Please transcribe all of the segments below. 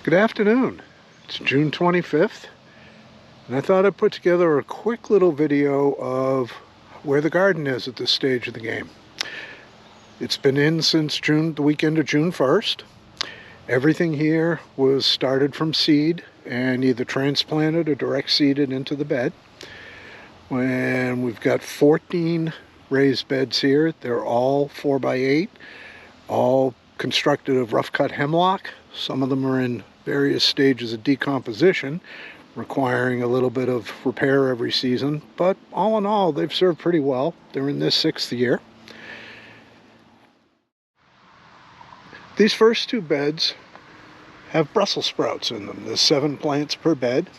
Good afternoon. It's June 25th, and I thought I'd put together a quick little video of where the garden is at this stage of the game. It's been in since the weekend of June 1st. Everything here was started from seed and either transplanted or direct seeded into the bed. And we've got 14 raised beds here. They're all 4x8, all constructed of rough cut hemlock. Some of them are in various stages of decomposition, requiring a little bit of repair every season, but all in all they've served pretty well. They're in this 6th year. These first two beds have Brussels sprouts in them. There's 7 plants per bed.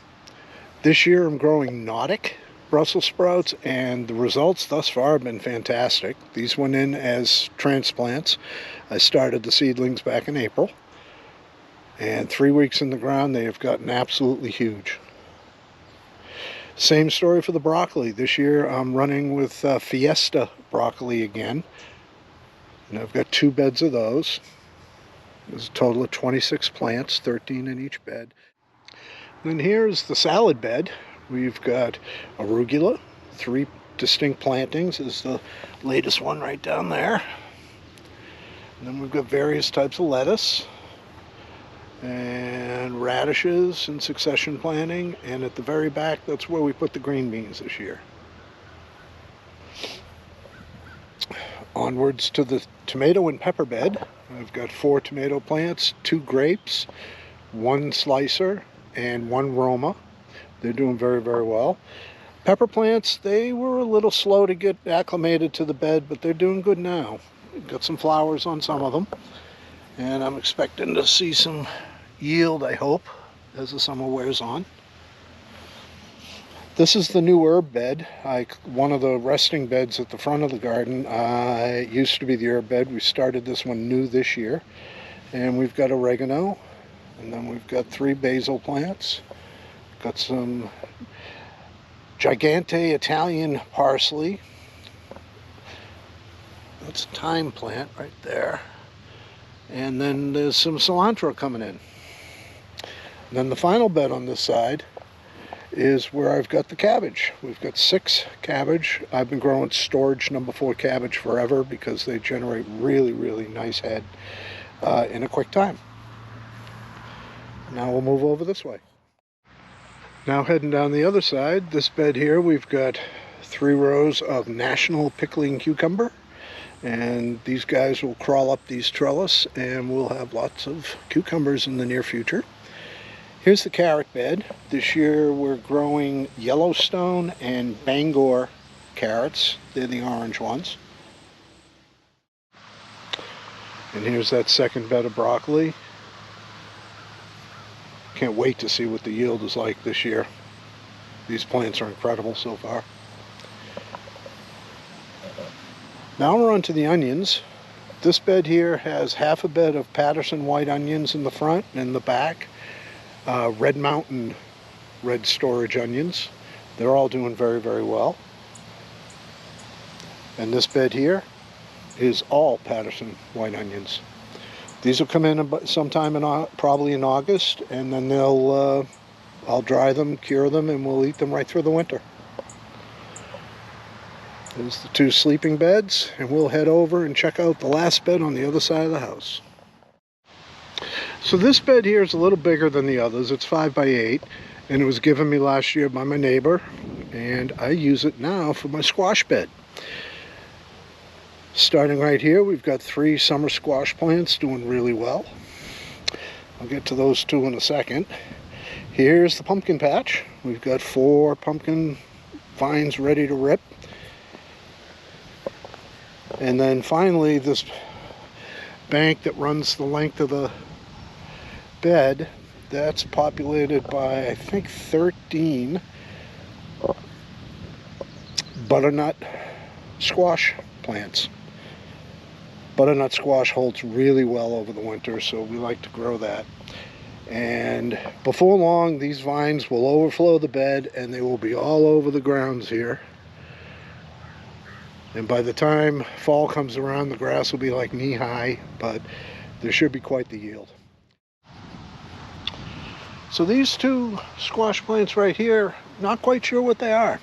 This year I'm growing Nordic Brussels sprouts, and the results thus far have been fantastic. These went in as transplants. I started the seedlings back in April, and 3 weeks in the ground they have gotten absolutely huge. Same story for the broccoli. This year I'm running with Fiesta broccoli again, and I've got 2 beds of those. There's a total of 26 plants, 13 in each bed. Then here's the salad bed. We've got arugula, 3 distinct plantings. This is the latest one right down there. And then we've got various types of lettuce and radishes in succession planting. And at the very back, that's where we put the green beans this year. Onwards to the tomato and pepper bed. I've got 4 tomato plants, 2 grapes, 1 slicer, and 1 Roma. They're doing very, very well. Pepper plants, they were a little slow to get acclimated to the bed, but they're doing good now. Got some flowers on some of them, and I'm expecting to see some yield, I hope, as the summer wears on. This is the new herb bed. One of the resting beds at the front of the garden. It used to be the herb bed. We started this one new this year. And we've got oregano, and then we've got 3 basil plants. Got some Gigante Italian parsley. That's a thyme plant right there. And then there's some cilantro coming in. And then the final bed on this side is where I've got the cabbage. We've got 6 cabbage. I've been growing storage number 4 cabbage forever because they generate really, really nice head in a quick time. Now we'll move over this way. Now heading down the other side, this bed here, we've got 3 rows of National Pickling Cucumber, and these guys will crawl up these trellis and we'll have lots of cucumbers in the near future. Here's the carrot bed. This year we're growing Yellowstone and Bangor carrots. They're the orange ones. And here's that second bed of broccoli. Can't wait to see what the yield is like this year. These plants are incredible so far. Now we're on to the onions. This bed here has half a bed of Patterson white onions in the front and in the back. Red Mountain red storage onions. They're all doing very, very well. And this bed here is all Patterson white onions. These will come in sometime probably in August, and then I'll dry them, cure them, and we'll eat them right through the winter. There's the 2 sleeping beds, and we'll head over and check out the last bed on the other side of the house. So this bed here is a little bigger than the others. It's 5x8, and it was given me last year by my neighbor, and I use it now for my squash bed. Starting right here, we've got 3 summer squash plants doing really well. I'll get to those 2 in a second. Here's the pumpkin patch. We've got 4 pumpkin vines ready to rip. And then finally, this bank that runs the length of the bed, that's populated by, I think, 13 butternut squash plants. Butternut squash holds really well over the winter, so we like to grow that. And before long, these vines will overflow the bed and they will be all over the grounds here. And by the time fall comes around, the grass will be like knee-high, but there should be quite the yield. So these two squash plants right here, not quite sure what they are.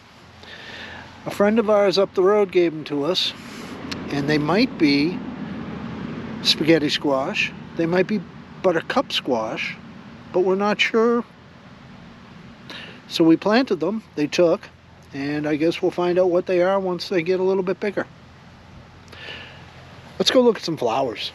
A friend of ours up the road gave them to us, and they might be spaghetti squash, they might be buttercup squash, but we're not sure. So we planted them, they took, and I guess we'll find out what they are once they get a little bit bigger. Let's go look at some flowers.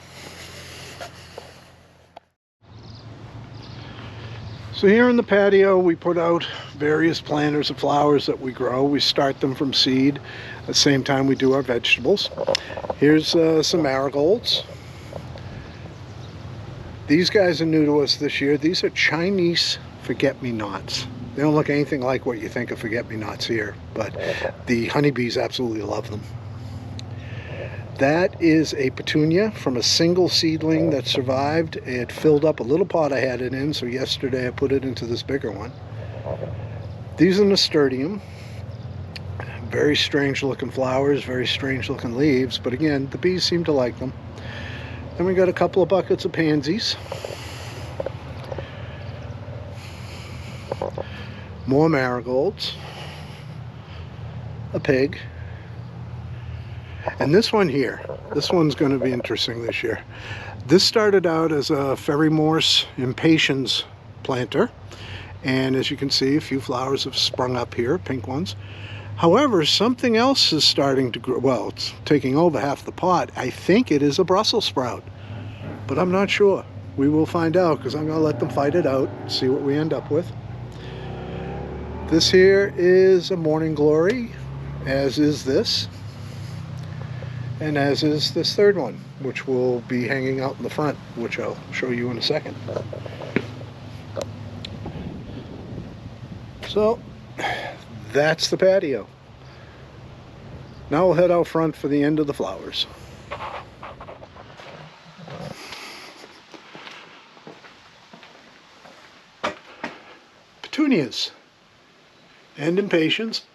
So here in the patio we put out various planters of flowers that we grow. We start them from seed at the same time we do our vegetables. Here's some marigolds. These guys are new to us this year. These are Chinese forget-me-nots. They don't look anything like what you think of forget-me-nots here, but the honeybees absolutely love them. That is a petunia from a single seedling that survived. It filled up a little pot I had it in, so yesterday I put it into this bigger one. These are nasturtium. Very strange looking flowers, very strange looking leaves, but again, the bees seem to like them. Then we got a couple of buckets of pansies. More marigolds. A pig. And this one here, this one's going to be interesting this year. This started out as a Fairy Morse impatiens planter, and as you can see, a few flowers have sprung up here, pink ones. However, something else is starting to grow. Well, it's taking over half the pot. I think it is a Brussels sprout, but I'm not sure. We will find out, because I'm going to let them fight it out, see what we end up with. This here is a morning glory, as is this. And as is this third one, which will be hanging out in the front, which I'll show you in a second. So, that's the patio. Now we'll head out front for the end of the flowers. Petunias and impatiens.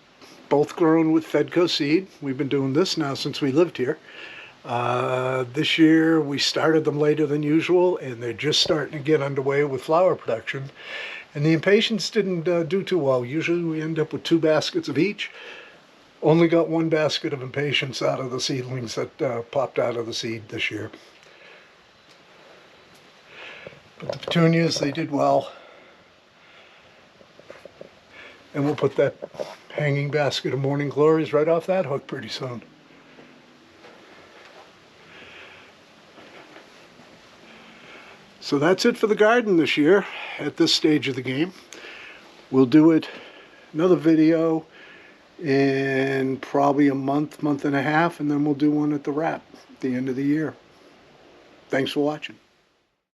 Both grown with Fedco seed. We've been doing this now since we lived here. This year we started them later than usual, and they're just starting to get underway with flower production. And the impatiens didn't do too well. Usually we end up with 2 baskets of each. Only got 1 basket of impatiens out of the seedlings that popped out of the seed this year. But the petunias, they did well. And we'll put that hanging basket of morning glories right off that hook pretty soon. So that's it for the garden this year at this stage of the game. We'll do it another video in probably a month and a half, and then we'll do one at the wrap at the end of the year. Thanks for watching.